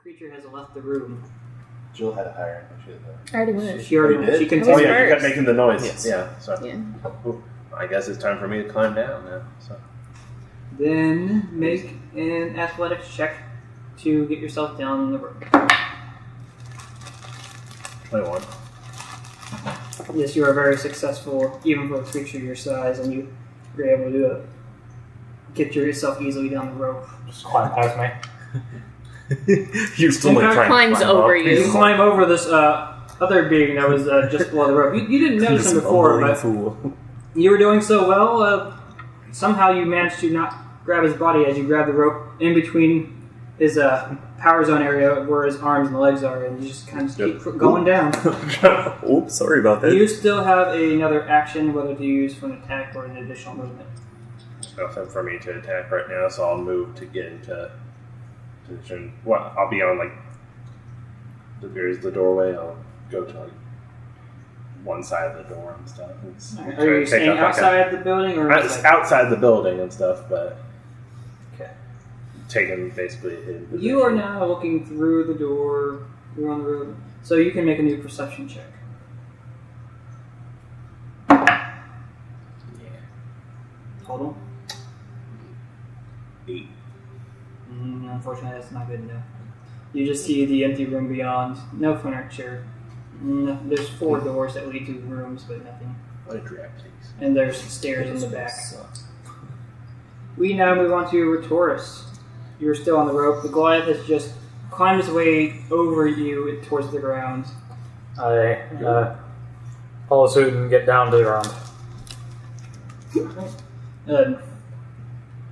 creature has left the room. Jill had a higher. I already went. She already did? She Oh continued. yeah, you kept making the noise. Yes. Yeah. So Yeah. I guess it's time for me to climb down now. So Then make an athletics check to get yourself down in the room. 21. Yes, you are very successful, even for a creature your size, and you were able to get yourself easily down the rope. Just climb past me. You're still like trying Climbs to climb over up. you. You climb over this other being that was just below the rope. You didn't notice This him before, bumbling but fool. you were doing so well. Somehow you managed to not grab his body as you grab the rope in between his power zone area where his arms and legs are, and you just kind of keep going down. Oops, sorry about that. You still have another action, whether to use for an attack or an additional movement. There's nothing for me to attack right now, so I'll move to get into position. Well, I'll be on there's the doorway. I'll go to one side of the door and stuff. Are you staying outside the building or outside the building and stuff? But okay, taking basically a hidden position. you are now looking through the door. You're on the road, so you can make a new perception check. Yeah. Total. 8. Unfortunately, that's not good enough. You just see the empty room beyond. No furniture. No, there's 4 doors that lead to rooms, but nothing. What a drag, please. And there's stairs in the back. We now move on to Retoris. You're still on the rope. The Goliath has just climbed his way over you towards the ground. I follow suit and get down to the ground.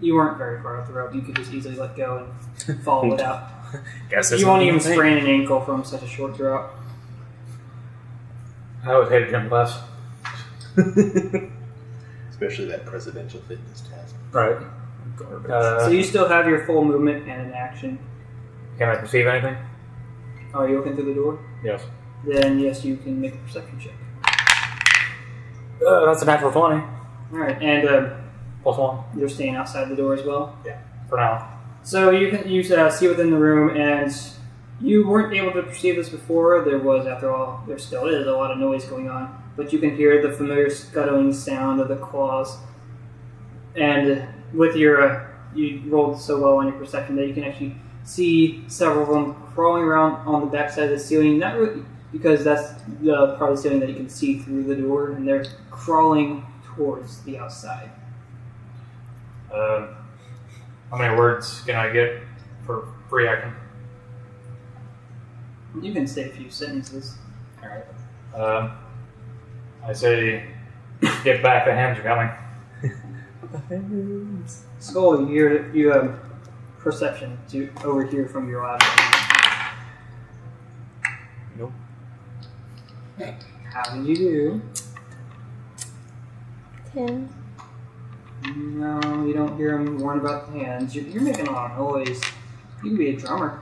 You weren't very far up the rope. You could just easily let go and fall without. Guess that's You won't not even the thing. sprain an ankle from such a short drop. I always hated gym class. Especially that presidential fitness test. Right. Garbage. So you still have your full movement and an action. Can I perceive anything? Are you looking through the door? Yes. Then yes, you can make a perception check. That's a natural 20. Alright, and Plus 1. you're staying outside the door as well? Yeah. For now. So you see within the room, and you weren't able to perceive this before. There was, after all, there still is a lot of noise going on, but you can hear the familiar scuttling sound of the claws. And with your, you rolled so well on your perception that you can actually see several of them crawling around on the backside of the ceiling. Not really, because that's the part of the ceiling that you can see through the door, and they're crawling towards the outside. How many words can I get for free action? You can say a few sentences. Alright. I say, get back, the hands are coming. Skull, you have perception to overhear from your lab. Nope. How did you do? 10. No, you don't hear him warn about the hands. You're making a lot of noise. You can be a drummer.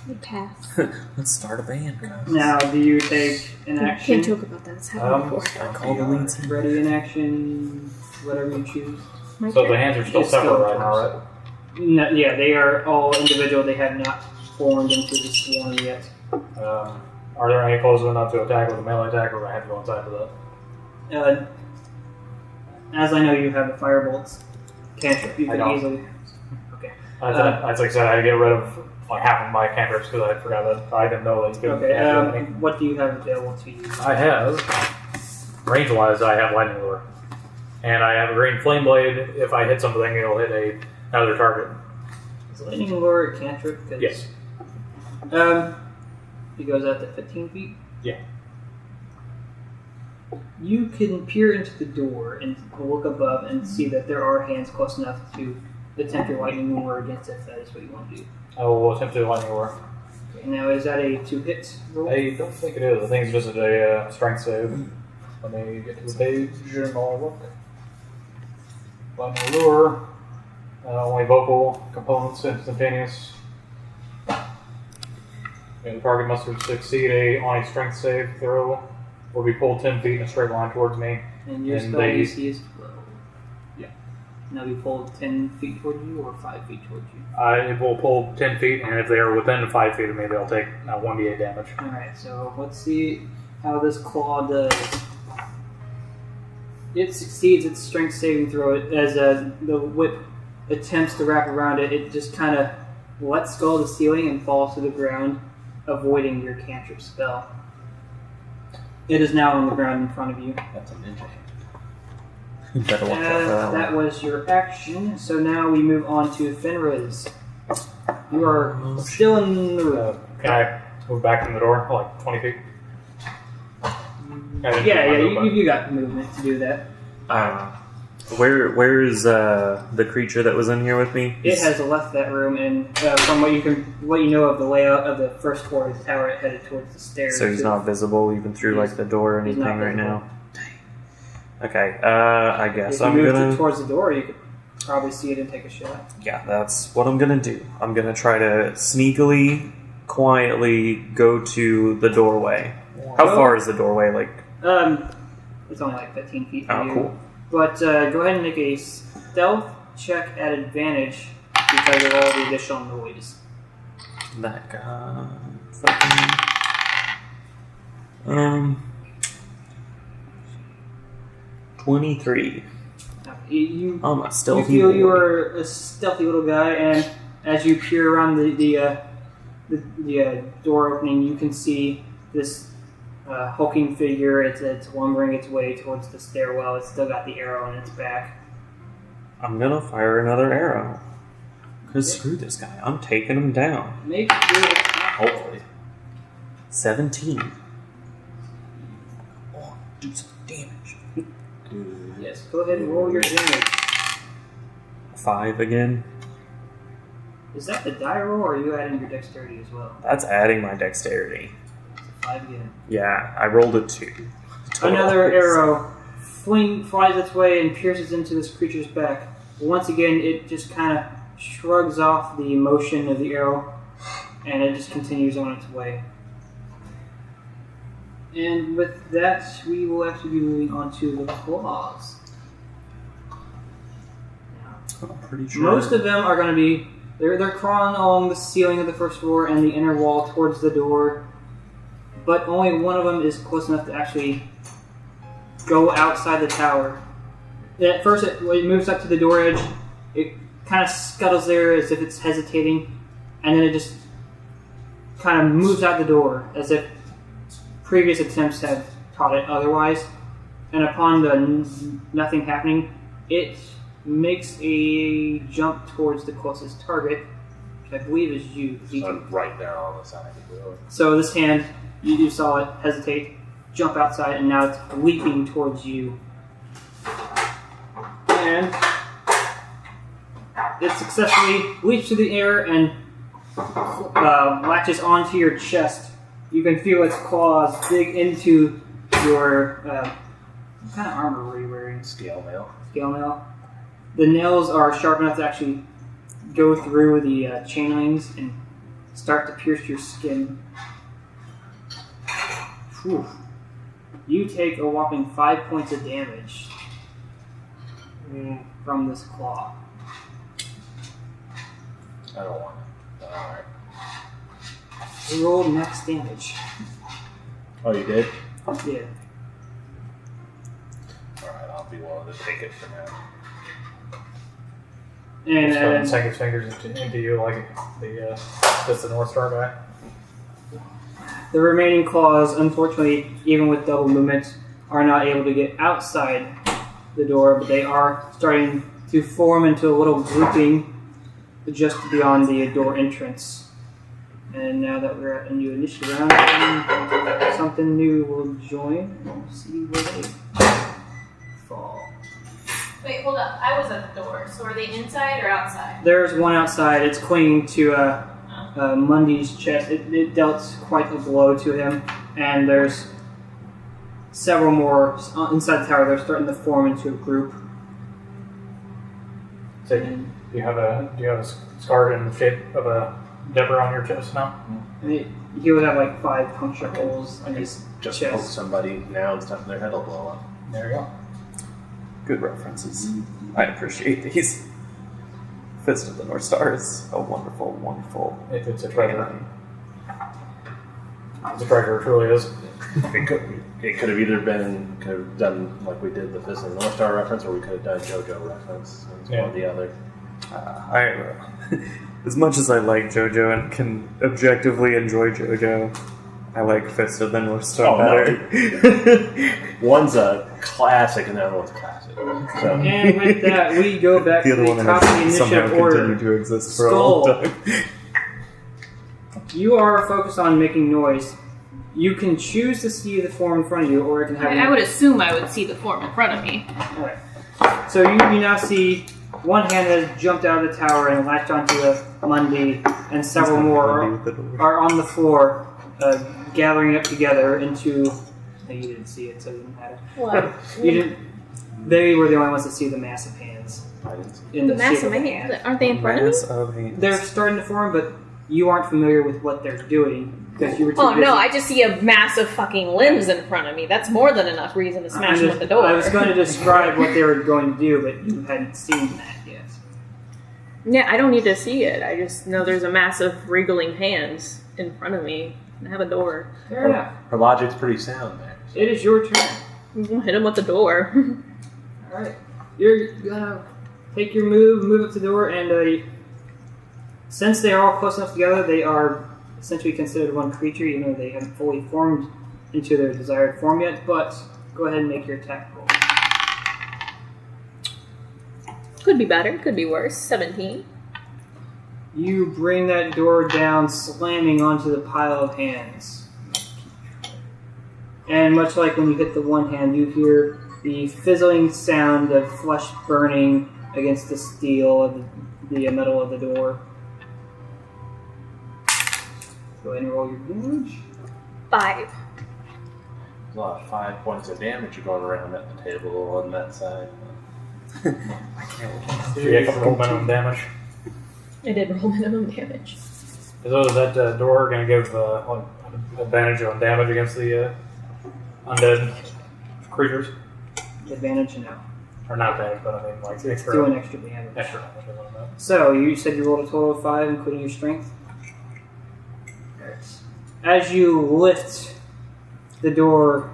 I pass. Let's start a band, guys. Now, do you take an action? Can't joke about that. It's happened before. Call the lead singer. Ready in action, whatever you choose. My So turn. the hands are still It's separate still right now, right? No, yeah, they are all individual. They have not formed into the swarm yet. Are there any close enough to attack with a melee attack, or do I have to go inside for that? As I know, you have the firebolts cantrip. You I can don't. easily. Okay. That's like I said, I had to get rid of like half of my cantrips because I forgot that I didn't know that you could. Okay. What do you have available to you? I have range-wise, I have lightning lure, and I have a green flame blade. If I hit something, it'll hit another target. Is lightning lure a cantrip? Yes. It goes out to 15 feet. Yeah. You can peer into the door and look above and see that there are hands close enough to attempt your lightning lure against if that is what you want to do. I will attempt to lightning lure. Okay, now, is that a 2-hit roll? I don't think it is. I think it's just a strength save. Let me get to the page and I'll look. Lightning lure. Only vocal components instantaneous. And the target must succeed on a strength save throw or be pulled 10 feet in a straight line towards me. And your and spell they- DC is 12. Yeah. And they'll be pulled 10 feet toward you or 5 feet toward you. It will pull 10 feet, and if they are within 5 feet of me, they'll take 1d8 damage. Alright, so let's see how this claw does. It succeeds its strength saving throw as the whip attempts to wrap around it. It just kind of lets go of the ceiling and falls to the ground, avoiding your cantrip spell. It is now on the ground in front of you. That's a ninja hand. You better watch out for that That one. was your action. So now we move on to Fenriz. You are still in the room. Can I move back from the door, like 20 feet? Yeah, you got movement to do that. Where is the creature that was in here with me? It has left that room, and from what you know of the layout of the first floor of the tower, it headed towards the stairs. So he's not visible even through like the door or He's anything not right visible. now. Okay, I guess If you I'm moved gonna. it towards the door, you could probably see it and take a shot. Yeah, that's what I'm gonna do. I'm gonna try to sneakily, quietly go to the doorway. How far is the doorway? Like, It's only like 15 feet from oh, you. cool. But go ahead and make a stealth check at advantage because of all the additional noise. That guy. Fucking. 23. You I'm a stealthy feel boy. you are a stealthy little guy, and as you peer around the door opening, you can see this hulking figure. It's lumbering its way towards the stairwell. It's still got the arrow in its back. I'm gonna fire another arrow. Cause screw this guy. I'm taking him down. Make your attack. Hopefully. 17. Oh, do some damage. Yes, go ahead and roll your damage. 5 again. Is that the die roll, or are you adding your dexterity as well? That's adding my dexterity. So 5 again. Yeah, I rolled a 2. Total. Another arrow flies its way and pierces into this creature's back. Once again, it just kind of shrugs off the motion of the arrow, and it just continues on its way. And with that, we will actually be moving on to the claws. I'm pretty sure. Most of them are going to be they're crawling along the ceiling of the first floor and the inner wall towards the door, but only one of them is close enough to actually go outside the tower. At first, when it moves up to the door edge, it kind of scuttles there as if it's hesitating, and then it just kind of moves out the door as if previous attempts have taught it otherwise. And upon the nothing happening, it makes a jump towards the closest target, which I believe is you. So I'm right now on the side of the door. So this hand, you saw it hesitate, jump outside, and now it's leaping towards you. And it successfully leaps through the air and latches onto your chest. You can feel its claws dig into your... what kind of armor were you wearing? Scale mail. Scale mail. The nails are sharp enough to actually go through the chainlings and start to pierce your skin. Whew. You take a whopping 5 points of damage from this claw. I don't want it. Alright. Roll max damage. Oh, you did? Yeah. Alright, I'll be willing to take it for now. And Sink his fingers into you like just the North Star guy. the remaining claws, unfortunately, even with double movement, are not able to get outside the door, but they are starting to form into a little grouping just beyond the door entrance. And now that we're at a new initiative round, something new will join. We'll see where they fall. Wait, hold up. I was at the door. So are they inside or outside? There's one outside. It's clinging to Mundy's chest. It dealt quite a blow to him, and there's several more inside the tower. They're starting to form into a group. So do you have a scar in the shape of a Deborah on your chest now? And he would have like 5 puncture holes on his Just poke chest. somebody now and stuff, their head will blow up. There you go. Good references. I appreciate these. Fist of the North Star is a wonderful, wonderful. If it's a treasure. It's a treasure, it truly is. It could have either been, could have done like we did the Fist of the North Star reference, or we could have done JoJo reference. It's one or the other. As much as I like JoJo and can objectively enjoy JoJo, I like Fist of the North Star better. One's a classic and the other one's classic. So. And with that, we go back The to other the one top of the has somehow initiative order. continued to exist for a long Skull. time. You are focused on making noise. You can choose to see the form in front of you, or it can have... I would assume I would see the form in front of me. Alright. So you now see one hand has jumped out of the tower and latched onto a Mundi, and several more are on the floor, gathering up together into... No, you didn't see it, so it didn't matter. What? You didn't... They were the only ones to see the massive hands. I didn't see In The the shape massive of a hands. hand. Aren't they in front of me? Mass of hands. They're starting to form, but you aren't familiar with what they're doing because you were too Oh busy. no, I just see a massive fucking limbs in front of me. That's more than enough reason to smash them with the door. I was going to describe what they were going to do, but you hadn't seen that yet. Yeah, I don't need to see it. I just know there's a massive wriggling hands in front of me. I have a door. Fair enough. Her logic's pretty sound there. So. It is your turn. I'm gonna hit him with the door. Alright. You're gonna take your move up to the door, and since they are all close enough together, they are essentially considered one creature, even though they haven't fully formed into their desired form yet. But go ahead and make your attack roll. Could be better, could be worse. 17. You bring that door down, slamming onto the pile of hands. And much like when you hit the one hand, you hear the fizzling sound of flesh burning against the steel of the metal of the door. Go ahead and roll your damage. 5. There's a lot of 5 points of damage going around at the table on that side. I can't Did you get roll minimum damage? I did roll minimum damage. Is that door going to give advantage on damage against the undead creatures? Advantage now. Or not advantage, but I mean like It's extra. doing extra damage. Extra damage. I don't know. So, you said you rolled a total of 5, including your strength? As you lift the door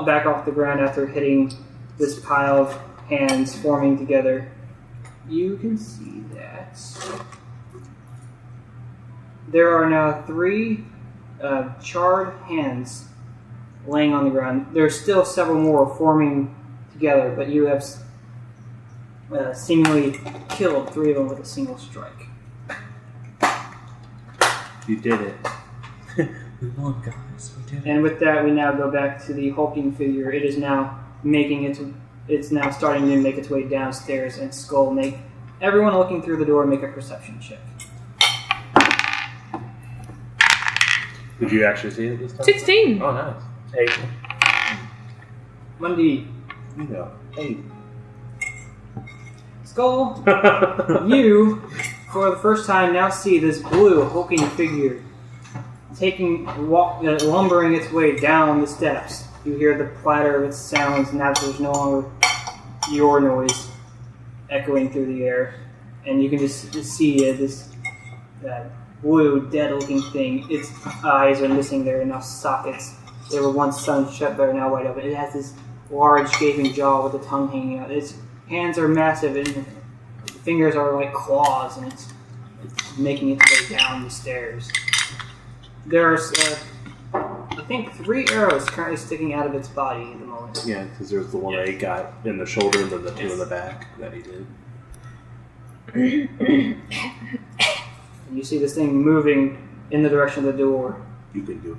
back off the ground after hitting this pile of hands forming together, you can see that there are now 3 charred hands laying on the ground. There are still several more forming together, but you have seemingly killed 3 of them with a single strike. You did it. We won, guys. We did it. And with that, we now go back to the hulking figure. It is now it's now starting to make its way downstairs, and Skull make everyone looking through the door make a perception check. Did you actually see it this time? 16. Oh, nice. 8. Mundi, You know, 8. Skull, you, for the first time, now see this blue hulking figure lumbering its way down the steps. You hear the clatter of its sounds, now that there's no longer your noise echoing through the air, and you can just see this blue, dead-looking thing. Its eyes are missing their enough sockets. They were once sewn shut, but are now wide open. It has this large, gaping jaw with the tongue hanging out. Its hands are massive, and the fingers are like claws, and it's making its way down the stairs. There are, I think, 3 arrows currently sticking out of its body at the moment. Yeah, because there's the one that he got in the shoulder and then the 2 in the back that he did. And you see this thing moving in the direction of the door. You can do it.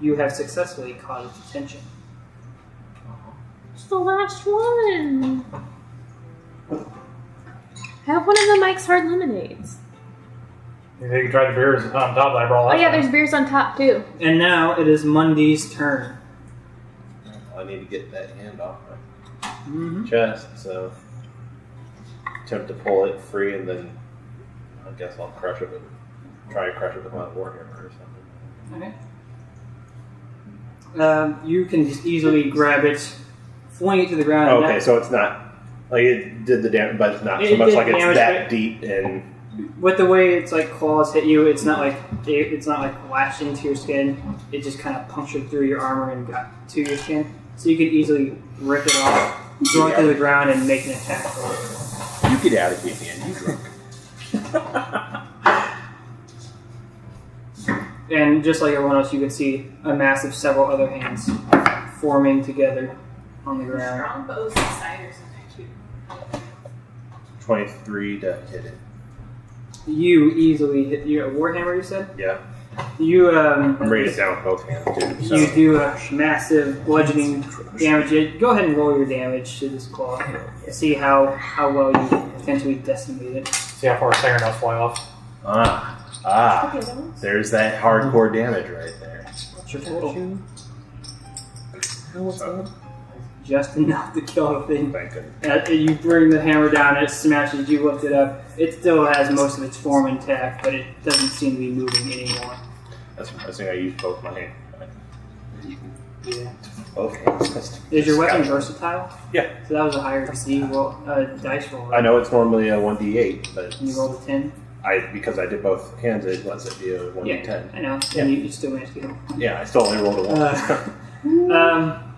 You have successfully caught its attention. It's the last one. Have one of the Mike's Hard Lemonades. You think you tried the beers on top that I brought Oh last yeah, time. there's beers on top too. And now it is Mundi's turn. I need to get that hand off my Mm-hmm. chest, so attempt to pull it free, and then I guess I'll crush it with, try to crush it with my warhammer or something. Okay. You can just easily grab it, fling it to the ground. and Okay, that- so it's not Like it did the damage, but it's not so It much did like it's damage, that but- deep and. With the way it's like claws hit you, it's not like lashed into your skin. It just kind of punctured through your armor and got to your skin. So you could easily rip it off, throw it to the ground, and make an attack. You get out of here, man. You drunk. And just like everyone else, you can see a mass of several other hands forming together on the ground. Strong bows inside or something too. 23 to hit it. You easily hit your warhammer. You said Yeah. you I'm raised down with both hands, too. So. you do a massive bludgeoning damage. Go ahead and roll your damage to this claw. See how well you potentially decimate it. See how far his fingernails fly off. There's that hardcore damage right there. What's your total? Just enough to kill the thing. Thank goodness. You bring the hammer down, it smashes, you lift it up. It still has most of its form intact, but it doesn't seem to be moving anymore. That's surprising. I used both my hands. Yeah. Both hands. Is your weapon versatile? Yeah. So that was a higher dice roll. Right? I know it's normally a 1d8, but And you rolled a 10? because I did both hands, it lets it be a 1d10. Yeah, I know. Yeah. And you still managed to get him. Yeah, I still only rolled a 1.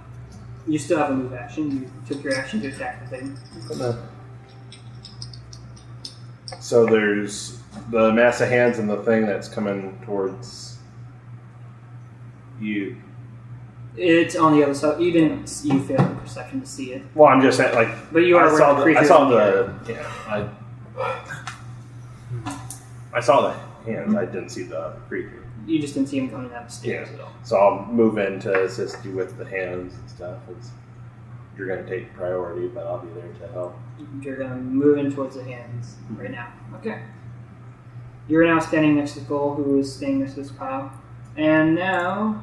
You still have a move action. You took your action to attack the thing. So there's the mass of hands and the thing that's coming towards you. It's on the other side. You failed the perception to see it. Well, I'm just saying, like, But you are I saw where the I saw creature's the I saw the hands. I didn't see the creature. You just didn't see him coming down the stairs at all. So I'll move in to assist you with the hands and stuff. You're going to take priority, but I'll be there to help. You're going to move in towards the hands right now. Okay. You're now standing next to Gull, who is staying next to this pile. And now,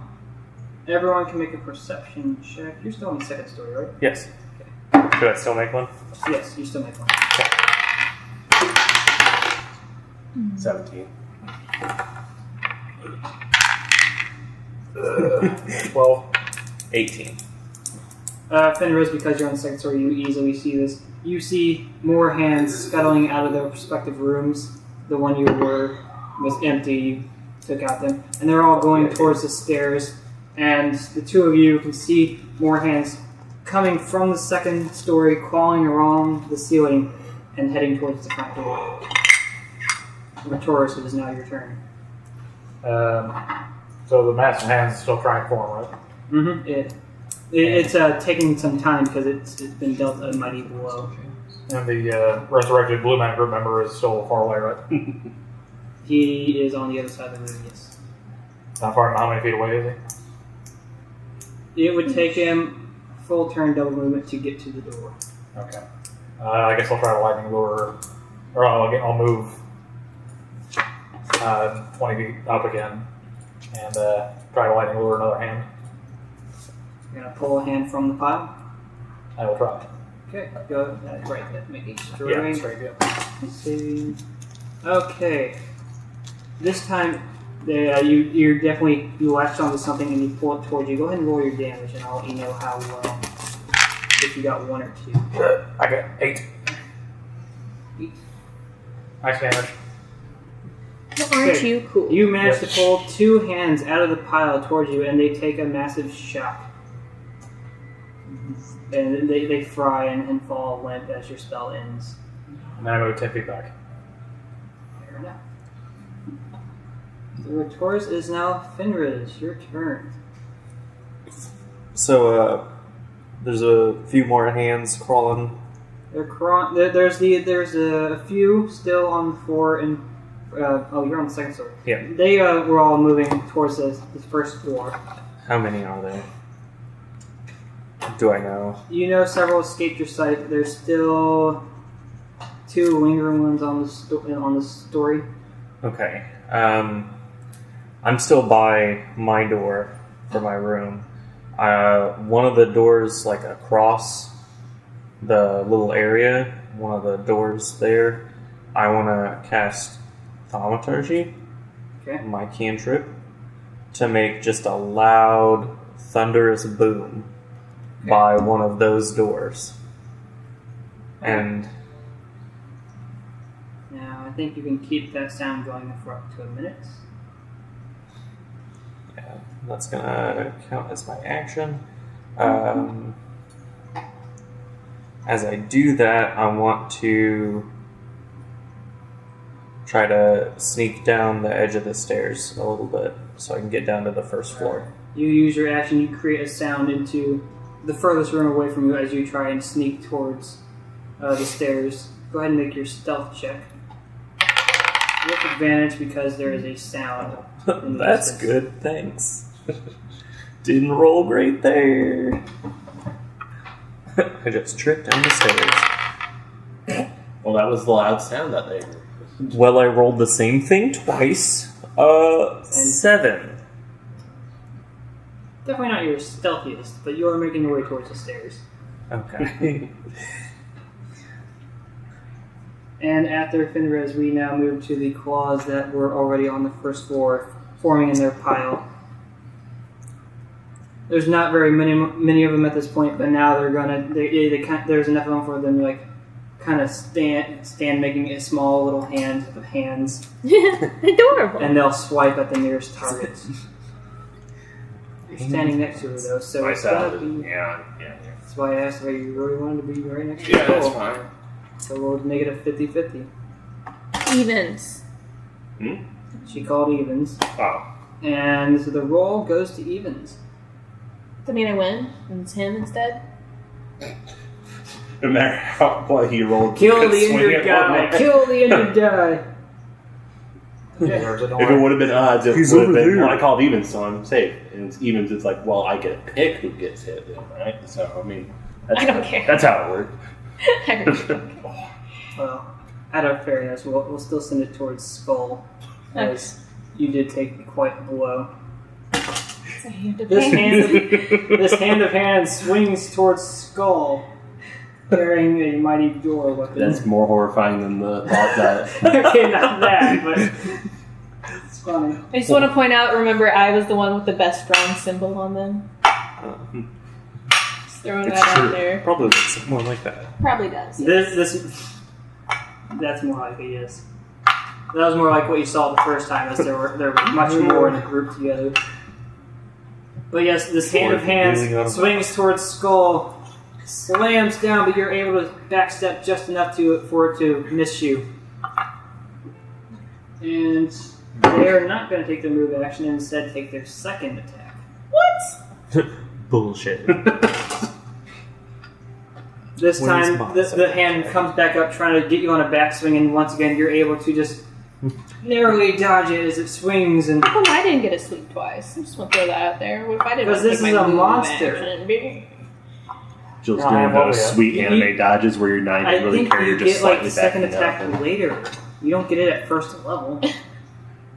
everyone can make a perception check. You're still on the second story, right? Yes. Okay. Should I still make one? Yes, you still make one. 17. 12. 18. Fenris, because you're on the second story, you easily see this. You see more hands scuttling out of their respective rooms. The one you were was empty. You took out them. And they're all going towards the stairs. And the two of you can see more hands coming from the second story, crawling along the ceiling, and heading towards the front door. Taurus, it is now your turn. So the massive hands is still trying to form, right? Mm-hmm. It's taking some time because it's been dealt a mighty blow. And the resurrected Blue Man group member is still far away, right? He is on the other side of the room, yes. Not far. How many feet away is he? It would take him a full turn double movement to get to the door. Okay. I guess I'll try to lightning lure, or I'll move 20 feet up again and try to lightning lure another hand. You're going to pull a hand from the pile. I will try. Okay, go right. Make a straight. Yeah, straight. Yeah. Saving. Okay. This time, you're definitely you latched onto something and you pull it towards you. Go ahead and roll your damage, and I'll let you know how well. If you got 1 or 2. I got 8. 8. Nice damage. Aren't Okay. you cool? You managed Yes. to pull 2 hands out of the pile towards you, and they take a massive shock. And they fry and fall limp as your spell ends. And then I move 10 feet back. Fair enough. The Taurus is now Fenris. Your turn. So, there's a few more hands crawling. There's a few still on the floor, and you're on the second story. Yeah. They were all moving towards this first door. How many are there? Do I know? You know several escaped your sight. There's still 2 lingering ones on the story. Okay. I'm still by my door for my room. One of the doors, like across the little area, one of the doors there, I want to cast Thaumaturgy, Okay. my cantrip, to make just a loud, thunderous boom by one of those doors. And Now, I think you can keep that sound going for up to a minute. yeah, that's gonna count as my action. As I do that, I want to try to sneak down the edge of the stairs a little bit so I can get down to the first floor. You use your action, you create a sound into the furthest room away from you as you try and sneak towards the stairs. Go ahead and make your stealth check. With advantage because there is a sound. in the That's distance. good, thanks. Didn't roll great there. I just tripped down the stairs. Well, that was the loud sound that they heard. Well, I rolled the same thing twice. 7. Definitely not your stealthiest, but you are making your way towards the stairs. Okay. And after Finrez, we now move to the claws that were already on the first floor, forming in their pile. There's not very many of them at this point, but now they're gonna. There's enough of them for them to like kind of stand making a small little hand of hands, Adorable. and they'll swipe at the nearest target. You're standing next to her though, so My it's gotta sound. be. Yeah. That's why I asked if you really wanted to be right next to Yeah, the that's goal. fine. So we'll make it a 50-50. Evens. She called evens, Oh. and so the roll goes to evens. Does that mean I win? And it's him instead? No matter what he rolled, Kill you could the swing injured it one guy! way. Kill the injured guy! There's a door. If it would have been odds, it He's would have over been. there. Well, I called evens, so I'm safe. And it's evens, it's like, well, I get to pick who gets hit, then, right? So I mean, that's, I don't care. That's how it worked. I really don't care. Well, out of fairness, we'll still send it towards Skull, as you did take quite a blow. It's a hand of This hands. hand of hands swings towards Skull, carrying a mighty door weapon. That's more horrifying than the thought that. Okay, not that, but it's funny. I just want to point out, remember, I was the one with the best drawn symbol on them. Just throwing It's that true. out there. Probably looks someone like that. Probably does. Yeah. That's more like it, yes. That was more like what you saw the first time, as there were much more in a group together. But yes, this hand of hands swings towards Skull, slams down, but you're able to backstep just enough for it to miss you. And they are not going to take their move action, and instead take their second attack. What? Bullshit. This When is time, Moss the hand comes back up, trying to get you on a backswing, and once again, you're able to just narrowly dodge it as it swings. And How come I didn't get a sweep twice? I just want to throw that out there. What if I didn't? Because want to this take is my a move monster. action? Jill's No, I doing have all those the- sweet You- anime dodges where you're not I even really think carrying, you you're just get like slightly the second backing attack up. later. You don't get it at first level.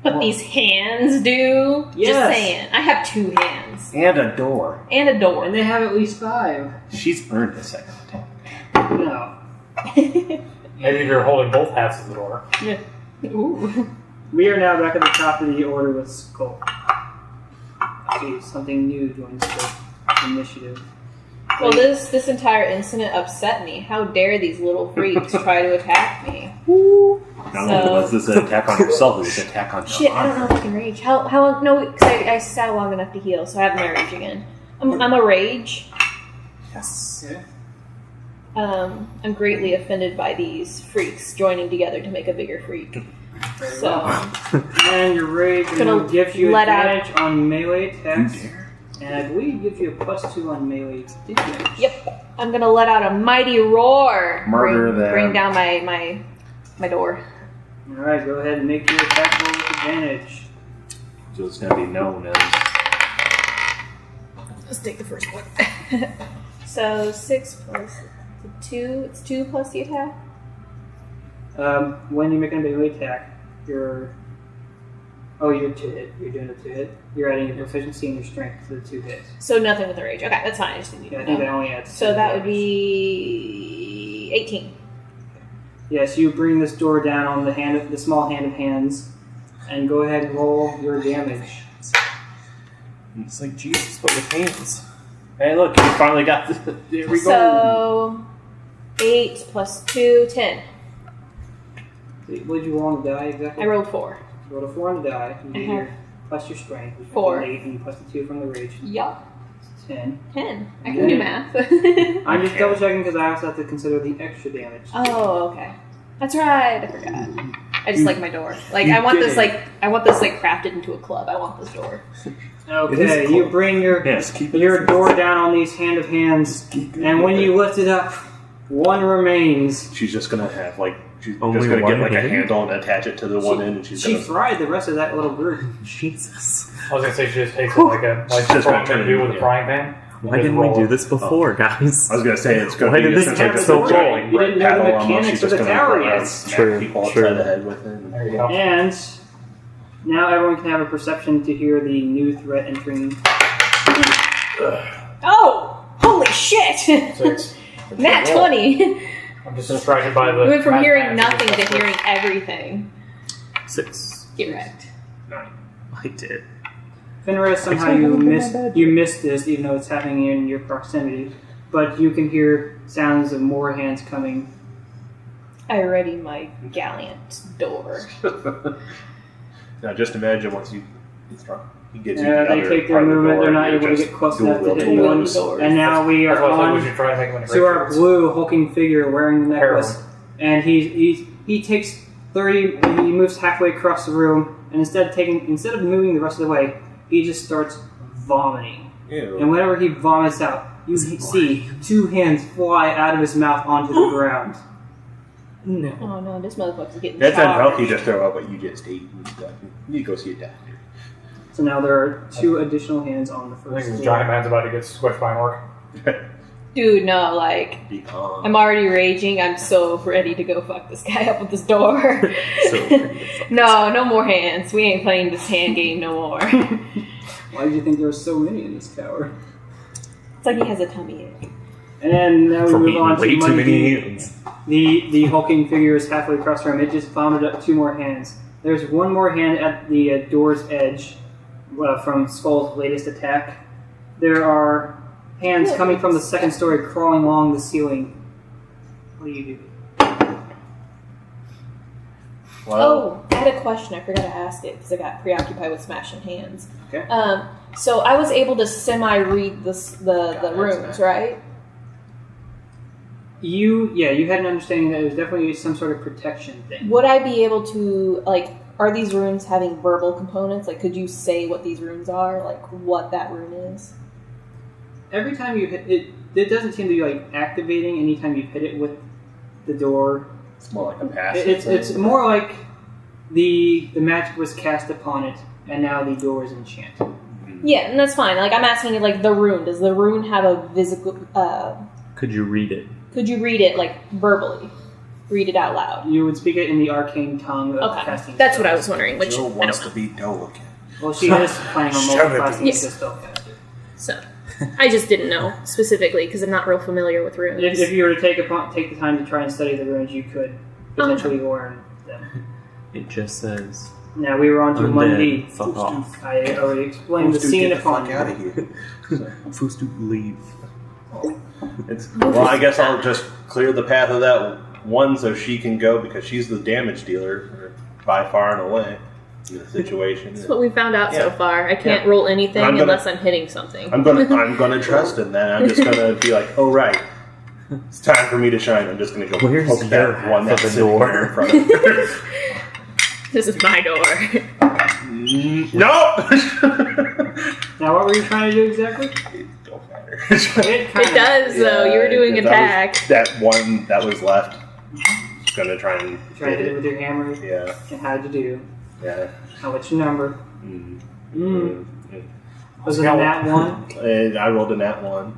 But these hands do. Yes. Just saying. I have 2 hands And a door. and a door. And they have at least 5. She's earned the second attack. No. Maybe if you're holding both halves of the door. Yeah. Ooh. We are now back at the top of the order with Skull. Okay, something new joins the initiative. Well, this entire incident upset me. How dare these little freaks try to attack me? Not only was this an attack on yourself, it was an attack on Shit, I don't know if I can rage. How long? No, because I sat long enough to heal, so I have my rage again. I'm a rage. Yes. Okay. I'm greatly offended by these freaks joining together to make a bigger freak. So, And your rage Gonna gives you let out- advantage on melee attacks. And I believe it gives you a +2 on melee damage. yep, I'm gonna let out a mighty roar. Murder them. Bring down my door. Alright, go ahead and make your attack roll with advantage. Jill's going to be known as. Let's take the first one. So 6 plus 2. It's 2 plus the attack. When you make a melee attack, you're 2-hit. You're doing a 2-hit. You're adding your proficiency and your strength to the 2 hits. So nothing with the rage. Okay, that's fine. I just didn't need Yeah, I to think that know. only adds. So 2 that would damage. be 18. Yes, you bring this door down on the small hand of hands, and go ahead and roll your damage. It's like Jesus, but with hands. Hey, look, you finally got this. Here we go. So 8 plus 2, 10. What did you roll on the die exactly? I rolled 4. You rolled a 4 on the die. You get Uh-huh. your plus your strength, which is 4. 8, and you plus the 2 from the rage. Yup. It's 10. 10. I can do math. I'm just double checking because I also have to consider the extra damage. Oh, okay. That's right. I forgot. I just like my door. Like You I want did this. it. I want this crafted into a club. I want this door. Okay, you bring your door down on these hand of hands, and when you lift it up, one remains. She's just gonna have she's Only just gonna one get like hand? a handle and attach it to the one end, and she's She gonna. fried the rest of that little group. Jesus. I was gonna say she just takes it like She's just gonna what turn you it do in, with a yeah. frying pan. Why didn't we do this before, guys? I was gonna say it's gonna Why be did this essentially take just so a giant long? You didn't know the paddle almost. mechanics She's of just the gonna tower run yet. around, smack True, people true. upside the head with it. There you go. And now everyone can have a perception to hear the new threat entering. Oh, holy shit! 6. Nat 20. I'm just distracted by the. We went from hearing mathematics nothing of to the hearing everything. 6. Get wrecked. I did. Fenris, somehow you missed this, even though it's happening in your proximity. But you can hear sounds of more hands coming. I ready my gallant door. Now just imagine once you get to They the other take their part of the movement, door, they're not you're able to just get close enough to hit dual-wielding anyone. guns. doors. And now we That's are why I said we on should try to make them into to our grapefruits. blue hulking figure wearing the necklace. And he takes 30, and he moves halfway across the room, and instead of moving the rest of the way, he just starts vomiting. Ew. And whenever he vomits out, you see 2 hands fly out of his mouth onto the ground. No. Oh no, this motherfucker's getting That's charged. unhealthy to throw out what you just ate and stuff. You need to go see a doctor. So now there are 2 additional hands on the I think first this floor. giant man's about to get squished by an orc. Dude, no, like, Be calm. I'm already raging. I'm so ready to go fuck this guy up with this door. So No more hands. We ain't playing this hand game no more. Why did you think there were so many in this tower? It's like he has a tummy ache. And now we For move on to way too many Monkey. hands. The hulking figure is halfway across the room. It just vomited up 2 more hands. There's 1 more hand at the door's edge from Skull's latest attack. There are hands coming from the 2nd story crawling along the ceiling. What do you do? Well, Oh, I had a question. I forgot to ask it because I got preoccupied with smashing hands. Okay. So I was able to semi-read the runes, right? You had an understanding that it was definitely some sort of protection thing. Would I be able to, like, are these runes having verbal components? Like, could you say what these runes are? Like, what that rune is? Every time you hit it, it doesn't seem to be like activating anytime you hit it with the door. it's more like a passive. It's more like the magic was cast upon it, and now the door is enchanted. Yeah, and that's fine. Like, I'm asking, like, the rune. Does the rune have a physical... Could you read it? could you read it, like, verbally? Read it out loud. You would speak it in the arcane tongue of Okay, casting. that's what I spells. was wondering, which Joe I wants don't to know. be Dolican. Well, she is planning on Shut it. multi-classing Yes. as a spellcaster. So, I just didn't know specifically because I'm not real familiar with runes. If you were to take the time to try and study the runes, you could potentially learn them. It just says Now we were on to undead. Monday. Fuck off. I already explained the Dude, scene get the upon fuck out of you. here. Fustu, leave. Well, I guess I'll just clear the path of that one so she can go because she's the damage dealer by far and away in the situation. That's what we found out so Yeah. far. I can't Yeah. roll anything I'm gonna- unless I'm hitting something. I'm gonna trust in that. I'm just gonna be like, oh right, it's time for me to shine. I'm just gonna go Where's poke your that one half that's of the sitting door? there in front of her. This is my door. No. Now, what were you trying to do exactly? It don't matter. It It does, though. You were doing attack. That one that was left. Gonna try and Try to hit do it with your hammer. Yeah, And how did you do? yeah. How much number? Mm. Mm. Mm. Was it a nat 1? And I rolled a nat one.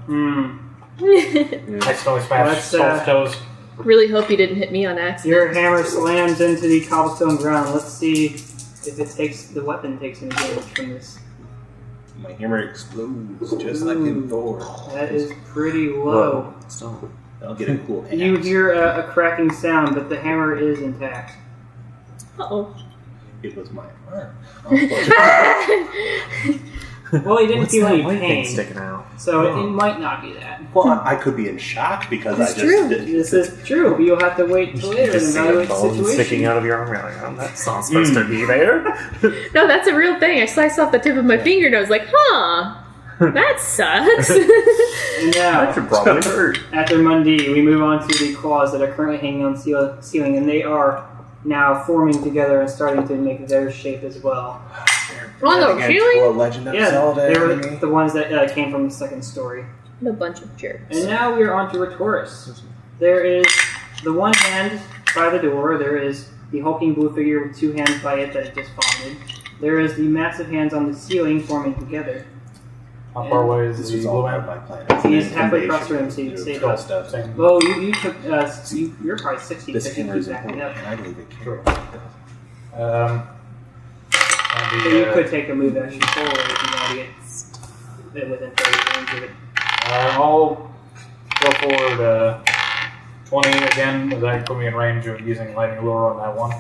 Mm. I still smash Let's, Salt's toes. Really hope you didn't hit me on accident. Your hammer slams into the cobblestone ground. Let's see if the weapon takes any damage from this. My hammer explodes just like in Thor. That is pretty low. Stop. I'll get a cool hat. You hear a cracking sound, but the hammer is intact. Uh-oh. It was my arm. Well, he didn't What's feel that any white thing pain, sticking out? so Oh. it might not be that. Well, I could be in shock because It's I just true. did. This is true, but you'll have to wait till later and Just see a evaluate the bone situation. sticking out of your arm. You're like, oh, that's not supposed to be there. No, that's a real thing. I sliced off the tip of my finger and I was like, huh, that sucks. And That now, should probably hurt. after Mundi, we move on to the claws that are currently hanging on the ceiling, and they are now forming together and starting to make their shape as well. On the Again, ceiling? to a Legend of Yeah, Zelda they were enemy. the ones that came from the second story. What a bunch of jerks. And now we are on to Retoris. There is the one hand by the door. There is the hulking blue figure with two hands by it that it just vomited. There is the massive hands on the ceiling forming together. How far away is This the was all blue part of man? my plan. It's an He's halfway across the room, intimidation so you to say trust us. Same. Well, you took. You're probably 60 This because you hammer keep is backing important, up. and I don't even care. And So the, you could take a move action forward if you want to get within 30 range of it. I'll go forward 20 again. That put me in range of using lightning lure on that one.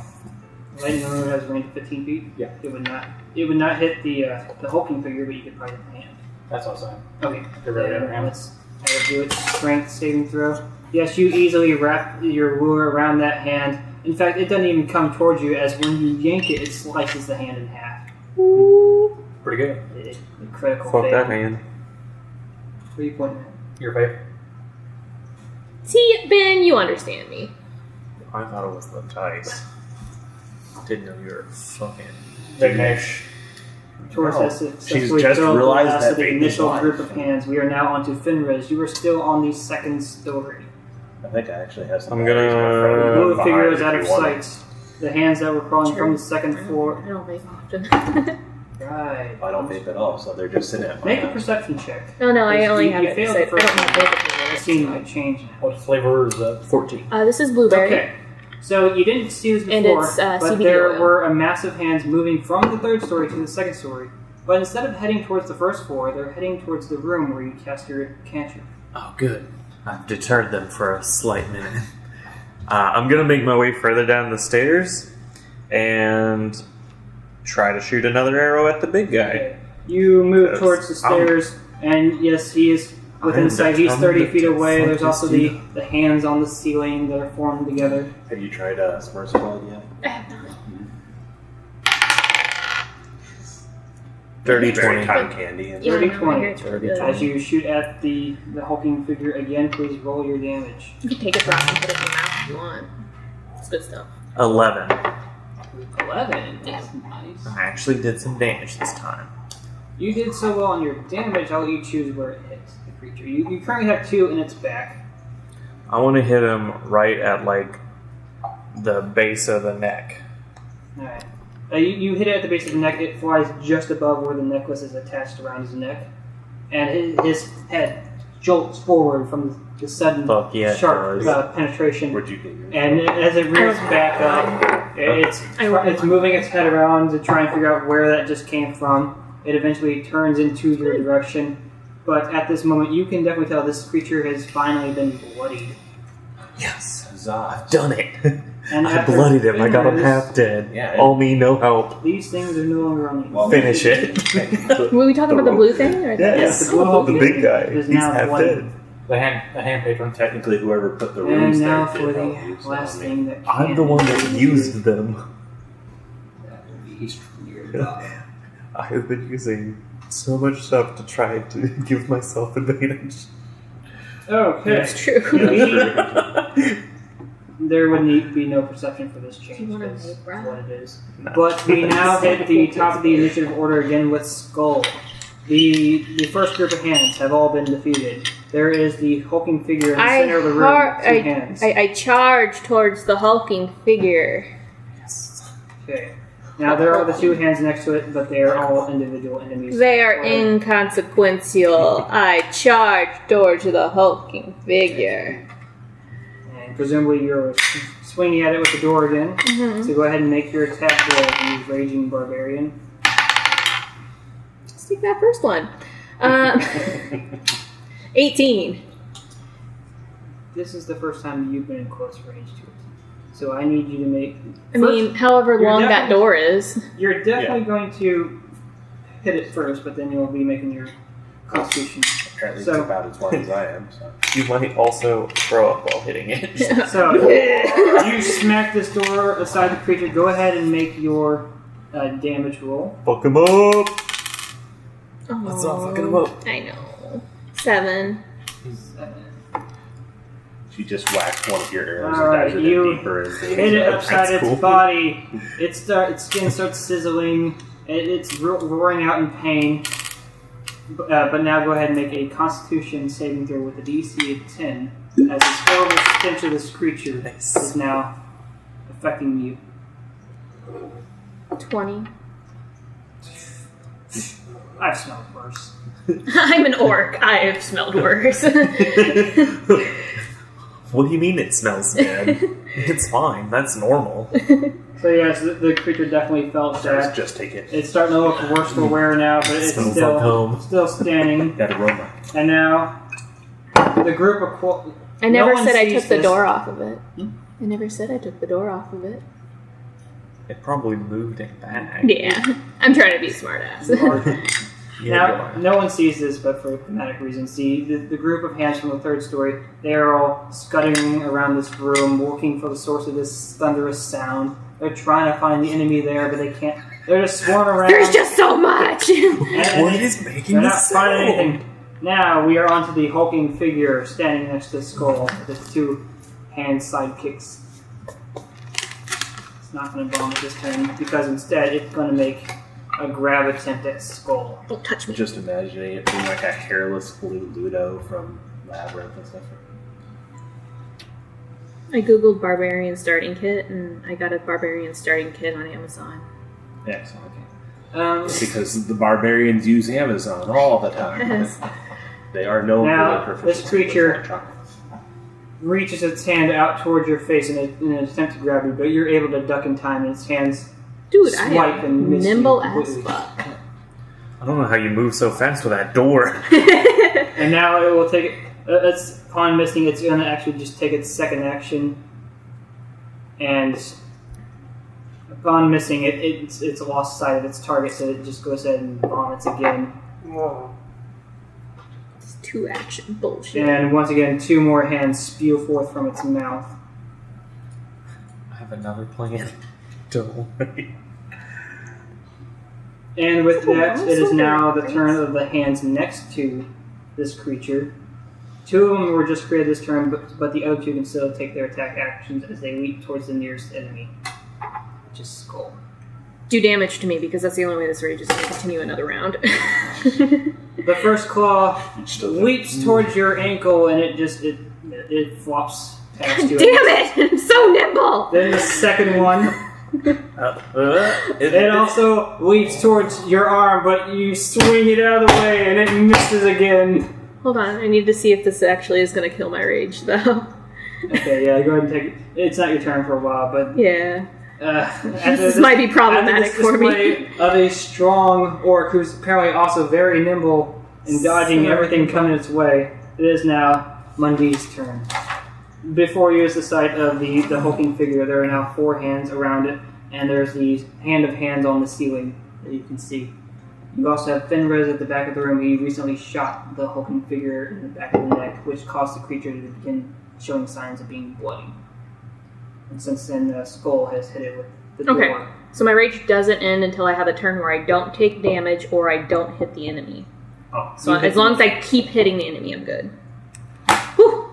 Lightning Lure has a range of 15 feet. Yeah. It would not hit the hulking figure, but you could probably hit the hand. That's what I'm saying. Okay. Get rid of the other hand. Let's have it do its strength saving throw. Yes, you easily wrap your lure around that hand. In fact, it doesn't even come towards you, as when you yank it, it slices the hand in half. Pretty good. A critical Fuck fail. that hand. What are you pointing at? Your faith. See, Ben, you understand me. I thought it was the dice. Didn't know you were fucking. Big Nash. Taurus No. has She's successfully just filled the realized last that of the fate is initial life. group of hands. We are now on to Finrez. You are still on the second story. I think I actually have some. I'm gonna- The batteries blue behind figure if is out you of want it. sight. The hands that were crawling from the second floor. I don't vape often. Right. I don't vape at all, so they're just sitting at my Make a house. perception check. No, I You- only you have it. failed because the I first don't have one. vape. The scene might change now. What flavor is that? 14. This is blueberry. Okay. So you didn't see this And before, it's, but CBD there oil. were a massive hands moving from the third story to the second story. But instead of heading towards the first floor, they're heading towards the room where you cast your cantrip. Oh, good. I've deterred them for a slight minute. I'm gonna make my way further down the stairs and try to shoot another arrow at the big guy. Okay. You move Yes. towards the stairs, and yes, he is within I'm sight. He's 30 determined feet to away. fuck There's this also dude. the hands on the ceiling that are formed together. Have you tried Smurfs yet? I have not. Dirty Very 20. cotton candy. And Yeah, Dirty no, I 20. hear it's really good. As you shoot at the hulking figure again, please roll your damage. You can take a drop and put it in your mouth if you want. It's good stuff. 11. 11. Yeah. That's nice. I actually did some damage this time. You did so well on your damage, I'll let you choose where it hits the creature. You currently have 2 in its back. I want to hit him right at, like, the base of the neck. Alright. You hit it at the base of the neck, it flies just above where the necklace is attached around his neck. And his head jolts forward from the sudden Fuck yeah, it sharp does. penetration. Where'd you get yours? And as it rears back up, it's moving its head around to try and figure out where that just came from. It eventually turns into your direction. But at this moment, you can definitely tell this creature has finally been bloodied. Yes. Huzzah. I've done it. And I after bloodied him. I got him Finrez, half dead. Yeah. All me, no help. These things are no longer on the Well, Finish it. Were we talking about the blue thing? Or Yes. the blue hulk The big guy. is He's now half bloodied. dead. The hand patron. Technically, whoever put the runes And there now did for help you, the so, last I mean, thing that I'm can the one that be used them. That would be your I have been using so much stuff to try to give myself advantage. Okay. It's true. There would be no perception for this change. Do you wanna That's make Brad? what it is. No. But we now hit the top of the initiative order again with Skull. The first group of hands have all been defeated. There is the hulking figure in the center of the room with 2 hands. I charge towards the hulking figure. Okay. Now there are the 2 hands next to it, but they are all individual enemies. They are Or- inconsequential. I charge towards the hulking figure. And presumably you're swinging at it with the door again. So go ahead and make your attack roll, you raging barbarian. Let's take that first one. 18. This is the first time you've been in close range to it. So I need you to make... I mean, however you're long that definitely- door is. You're definitely going to hit it first, but then you'll be making your Constitution. Apparently, So- it's about as wide as I am. So. You might also throw up while hitting it. So you smack this door aside the creature. Go ahead and make your damage roll. Fuck him up! Oh, Let's not fucking him up. I know. 7. She just whacked one of your arrows All right, and you it deeper into hit it upside its cool. body. Its skin starts sizzling. It's roaring out in pain. But now go ahead and make a Constitution saving throw with a DC of 10, as this horrible stench of this creature Nice. is now affecting you. 20. I've smelled worse. I'm an orc. I have smelled worse. What do you mean it smells bad? It's fine. That's normal. So yes, the creature definitely felt that. Just take it. It's starting to look worse for wear now, but it's Smells like home. still standing. That aroma. And now the group of I never one said I sees took the this. door off of it. I never said I took the door off of it. It probably moved it back. Yeah. I'm trying to be a smartass. Now, no one sees this, but for thematic reasons. The group of hands from the third story, they are all scuttling around this room, looking for the source of this thunderous sound. They're trying to find the enemy there, but they can't. They're just swarming around. There's just so much! and What is making they're not this finding sound? anything. Now we are onto the hulking figure standing next to the skull with its two hand sidekicks. It's not going to bomb at this turn, because instead it's going to make a grab attempt at skull. Don't touch me. Just imagining it being like a hairless blue Ludo from Labyrinth and stuff. I googled barbarian starting kit and I got a barbarian starting kit on Amazon. Excellent. Okay. Because the barbarians use Amazon all the time. Yes. They are known Now, for their this proficiency with creature- electronics. Reaches its hand out towards your face in an attempt to grab you, but you're able to duck in time, and its hands Dude, swipe I and am miss you nimble as completely. fuck. I don't know how you move so fast with that door. And now it will take it's upon missing. It's going to actually just take its second action, and upon missing it, it's lost sight of its target, so it just goes ahead and vomits again. It's 2 action bullshit. And once again, 2 more hands spew forth from its mouth. I have another plan. Don't worry. And with Oh, that, I'm it is so now the very turn of the hands next to this creature. 2 of them were just created this turn, but the other 2 can still take their attack actions as they leap towards the nearest enemy, which is Skull. Do damage to me because that's the only way this rage is going to continue another round. The first claw Still leaps towards your ankle, and it flops past you. Damn it! I'm so nimble! Then the second one, it also leaps towards your arm, but you swing it out of the way, and it misses again. Hold on, I need to see if this actually is going to kill my rage, though. Okay, yeah, go ahead and take it. It's not your turn for a while, but Yeah. this might be problematic for me. display of a strong orc who's apparently also very nimble in dodging Sorry. everything coming its way. It is now Mundi's turn. Before you is the sight of the hulking figure. There are now 4 hands around it, and there's the hand of hands on the ceiling that you can see. You also have Fenris at the back of the room. He recently shot the hulking figure in the back of the neck, which caused the creature to begin showing signs of being bloody. And since then, the skull has hit it with the door. Okay. So my rage doesn't end until I have a turn where I don't take damage or I don't hit the enemy. Oh, So as long as I keep hitting the enemy, I'm good. Whew.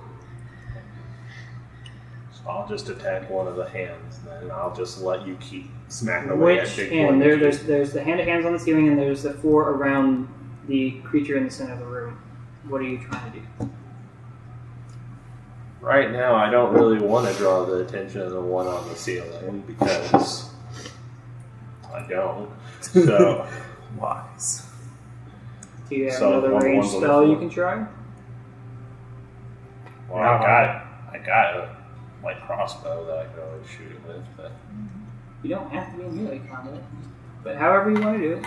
so I'll just attack one of the hands, then I'll just let you keep smacking away Which at big hand? one. There's the hand of hands on the ceiling, and there's the 4 around the creature in the center of the room. What are you trying to do? Right now, I don't really want to draw the attention of the one on the ceiling because I don't. So, Wise. Do you have So, another one- range one's on the spell you floor. can try? well, I got a crossbow that I can always shoot it with. But You don't have to be in melee combat, but however you want to do it.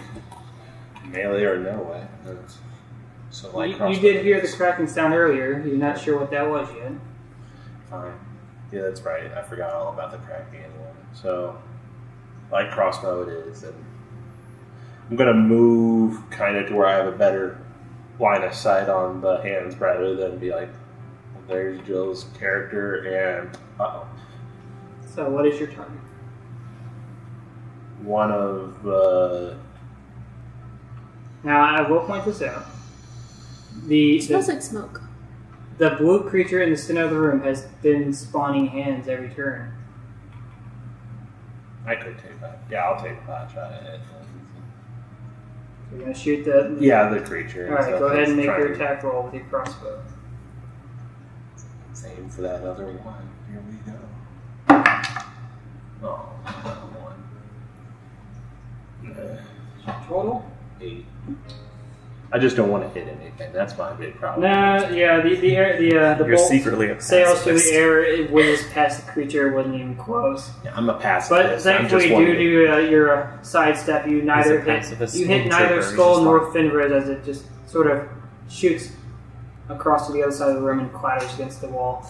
melee or no way. So light You crossbow did hear the is cracking sound earlier. You're not sure what that was yet. fine. Yeah, that's right. I forgot all about the cracking one. So light crossbow it is, and I'm gonna move kind of to where I have a better line of sight on the hands rather than be like, there's Jill's character and So, what is your target? one of Now, I will point this out. It smells like smoke. The blue creature in the center of the room has been spawning hands every turn. I could take that. Yeah, I'll take a pot shot at it. You're going to shoot the... Yeah, the creature. Alright, go ahead and make your attack roll with your crossbow. Same for that other one. Here we go. Oh, one. Total? 8. I just don't want to hit anything. That's my big problem. No, yeah, the You're bolt secretly a sails through pacifist. the air. It whizzes past the creature. It wasn't even close. Yeah, I'm a pacifist. But thankfully, due to your sidestep, you neither hit pacifist neither stormtrooper. skull He's nor just Finrod as it just sort of shoots across to the other side of the room and clatters against the wall.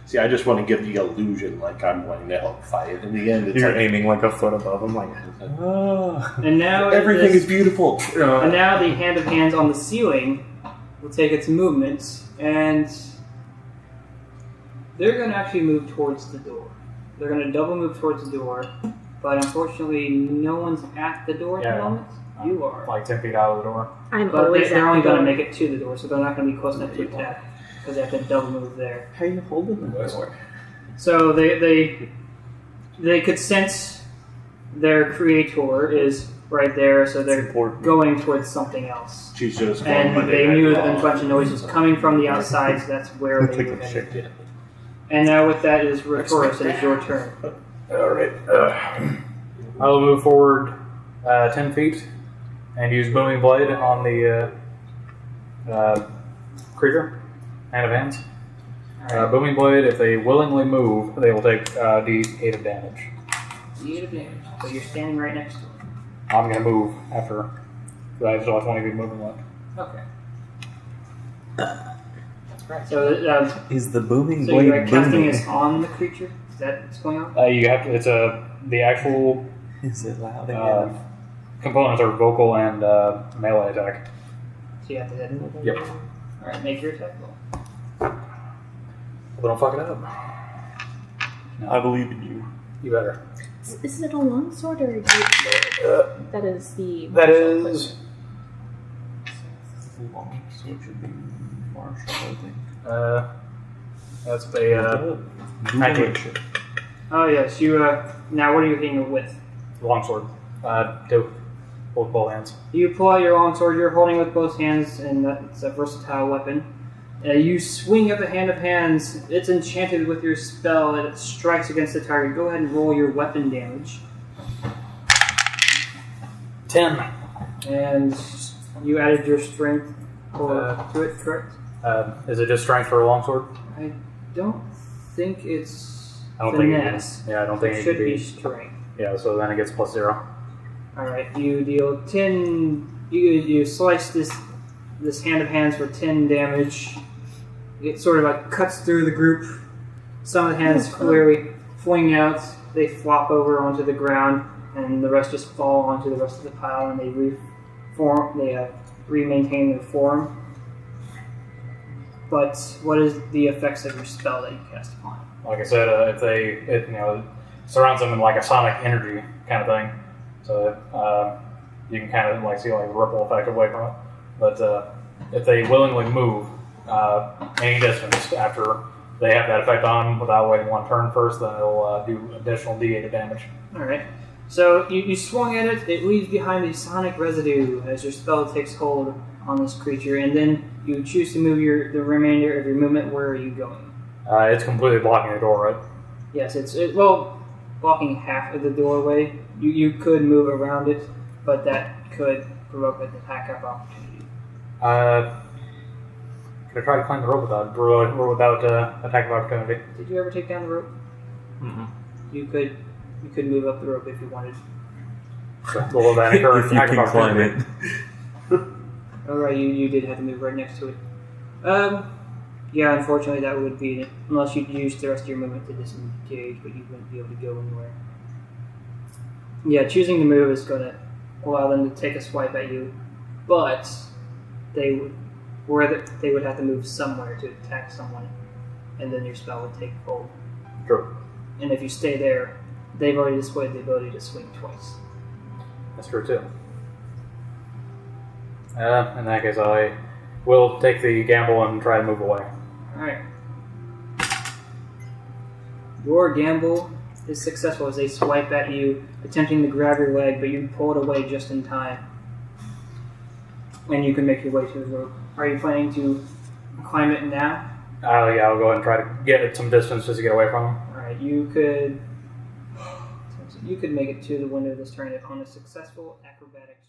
See, I just want to give the illusion like I'm wanting to help fight. In the end, it's You're like aiming like a foot above him, like, And now everything is beautiful. And now the hand of hands on the ceiling will take its movement, and they're going to actually move towards the door. They're going to double move towards the door, but unfortunately, no one's at the door at the Yeah. moment. You are. Like 10 feet out of the door. I'm But always they're at only the going to door. make it to the door, so they're not going to be close enough to attack because they have to double move there. how are you holding the door? So they could sense their creator is right there, so they're important. going towards something else. She's just going And Monday they Night knew Raw. that a bunch of noise was coming from the outside, so that's where Look they like were a headed. chick. And now with that is Retoris, it is your turn. Alright. I'll move forward 10 feet and use Booming Blade on the creature. Hand of hands. Booming Blade, if they willingly move, they will take D8 of damage. D8 of damage. So you're standing right next to him. I'm going to move after. I have still have 20 feet moving left. Okay. So, Is the booming so blade you're casting booming? this on the creature? Is that what's going on? You have to. It's the actual Is it loud again? components are vocal and melee attack. So you have to hit it? Yep. Alright, make your attack roll. Don't fuck it up. I believe in you. You better. Is it a long sword or a deep sword? That is the. That is. Long, so it should be martial, I think. That's a 19. Oh, yes, you, now what are you hitting it with? Longsword. 2. Both hands. You pull out your longsword, you're holding it with both hands, and it's a versatile weapon. You swing at the hand of hands, it's enchanted with your spell, and it strikes against the target. Go ahead and roll your weapon damage. 10. And you added your strength to it, correct? Is it just strength for a longsword? I don't think it's I don't think it finesse. is. Yeah, I don't So think it it should could be be. strength. Yeah, so then it gets +0. Alright, you deal 10. You slice this hand of hands for 10 damage. It sort of like cuts through the group. Some of the hands clearly fling out, they flop over onto the ground, and the rest just fall onto the rest of the pile, and they re-maintain their form. But what is the effects of your spell that you cast upon it? Like I said, if it surrounds them in like a sonic energy kind of thing, so you can kind of like see like a ripple effect away from it. But if they willingly move any distance after they have that effect on without waiting one turn first, then it'll do additional D8 of damage. Alright. So you swung at it leaves behind a sonic residue as your spell takes hold on this creature, and then you choose to move the remainder of your movement. Where are you going? It's completely blocking the door, right? Yes, it's blocking half of the doorway. You could move around it, but that could provoke an attack of opportunity. Could I try to climb the rope without attack of opportunity? Did you ever take down the rope? Mm-hmm. You could move up the rope if you wanted. Will that incur If you attack of can climb opportunity? it. Alright, you did have to move right next to it. Yeah, unfortunately that would be it. Unless you'd use the rest of your movement to disengage, but you wouldn't be able to go anywhere. Yeah, choosing to move is going to allow them to take a swipe at you, but they would have to move somewhere to attack someone, and then your spell would take hold. True. And if you stay there, they've already displayed the ability to swing twice. That's true too. In that case, I will take the gamble and try to move away. Alright. Your gamble is successful as they swipe at you, attempting to grab your leg, but you pull it away just in time. And you can make your way to the rope. Are you planning to climb it now? Yeah, I'll go ahead and try to get it some distance just to get away from him. Alright, you could make it to the window this turn on a successful acrobatics